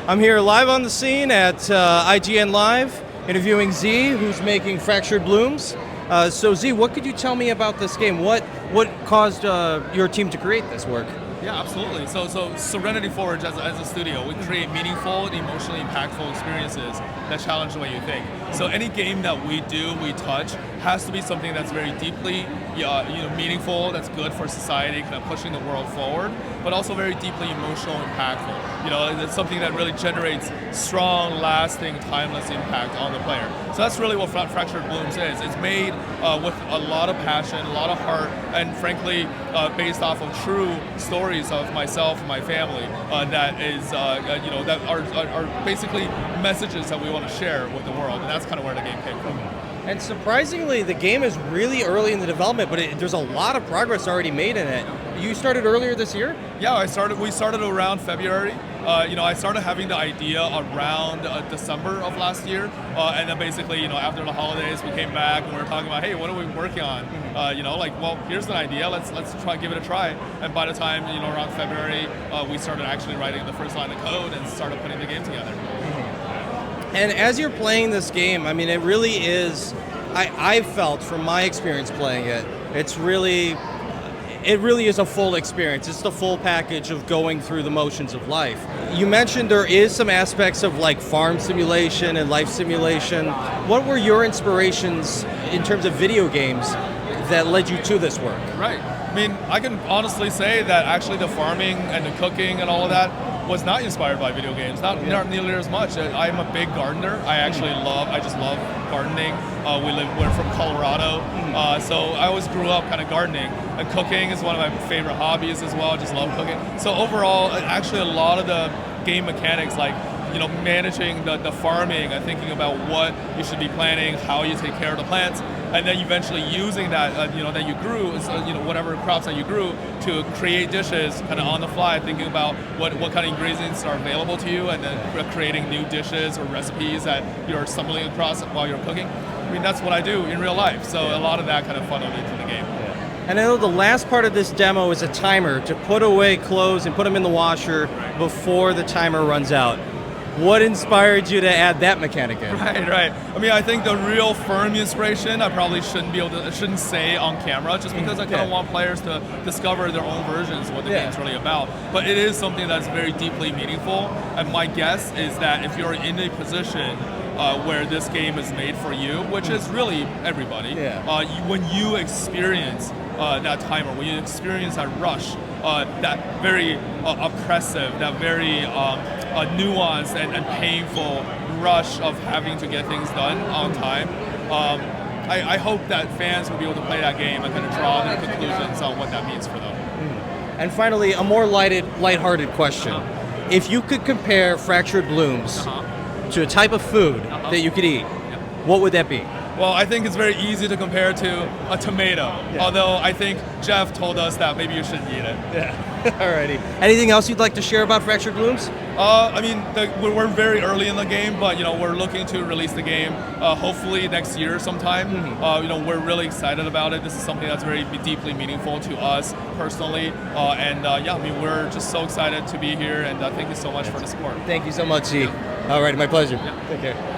I'm here live on the scene at IGN Live, interviewing Z, who's making Fractured Blooms. So Z, what could you tell me about this game? What caused your team to create this work? Yeah, absolutely. So Serenity Forge, as a studio, we create meaningful and emotionally impactful experiences that challenge the way you think. So any game that we touch, has to be something that's very deeply meaningful, that's good for society, kind of pushing the world forward, but also very deeply emotional, impactful. It's something that really generates strong, lasting, timeless impact on the player. So that's really what Fractured Blooms is. It's made with a lot of passion, a lot of heart, and frankly, based off of true stories of myself and my family that are basically messages that we want to share with the world, and that's kind of where the game came from. And surprisingly, the game is really early in the development, but there's a lot of progress already made in it. You started earlier this year? Yeah, we started around February. I started having the idea around December of last year, and then basically, after the holidays, we came back and we were talking about, hey, what are we working on? Well, here's an idea. Let's give it a try. And by the time, around February, we started actually writing the first line of code and started putting the game together. And as you're playing this game, I mean, it really is. I've felt from my experience playing it, it really is a full experience. It's the full package of going through the motions of life. You mentioned there is some aspects of like farm simulation and life simulation. What were your inspirations in terms of video games that led you to this work? Right. I mean, I can honestly say that actually the farming and the cooking and all of that was not inspired by video games, not nearly as much. I'm a big gardener. I just love gardening. We're from Colorado, so I always grew up kind of gardening. And cooking is one of my favorite hobbies as well. I just love cooking. So overall, actually a lot of the game mechanics, like managing the farming and thinking about what you should be planting, how you take care of the plants, and then eventually using that that you grew, whatever crops that you grew, to create dishes kind of on the fly, thinking about what kind of ingredients are available to you, and then creating new dishes or recipes that you're stumbling across while you're cooking. I mean, that's what I do in real life. So a lot of that kind of funneled into the game. And I know the last part of this demo is a timer to put away clothes and put them in the washer before the timer runs out. What inspired you to add that mechanic in? Right. I mean, I think the real firm inspiration I probably shouldn't say on camera, just because I kind of want players to discover their own versions of what the game's really about. But it is something that's very deeply meaningful, and my guess is that if you're in a position where this game is made for you, which is really everybody, when you experience that timer, when you experience that rush, that very oppressive, that very nuanced and painful rush of having to get things done on time, I hope that fans will be able to play that game and kind of draw their conclusions on what that means for them. And finally, a more lighthearted question. If you could compare Fractured Blooms to a type of food that you could eat, what would that be? Well, I think it's very easy to compare to a tomato, although I think Jeff told us that maybe you shouldn't eat it. Yeah, alrighty. Anything else you'd like to share about Fractured Blooms? I mean, we're very early in the game, but we're looking to release the game hopefully next year sometime. We're really excited about it. This is something that's very deeply meaningful to us personally, I mean, we're just so excited to be here, and thank you so much for the support. Thank you so much, Z. Alrighty, my pleasure. Take care.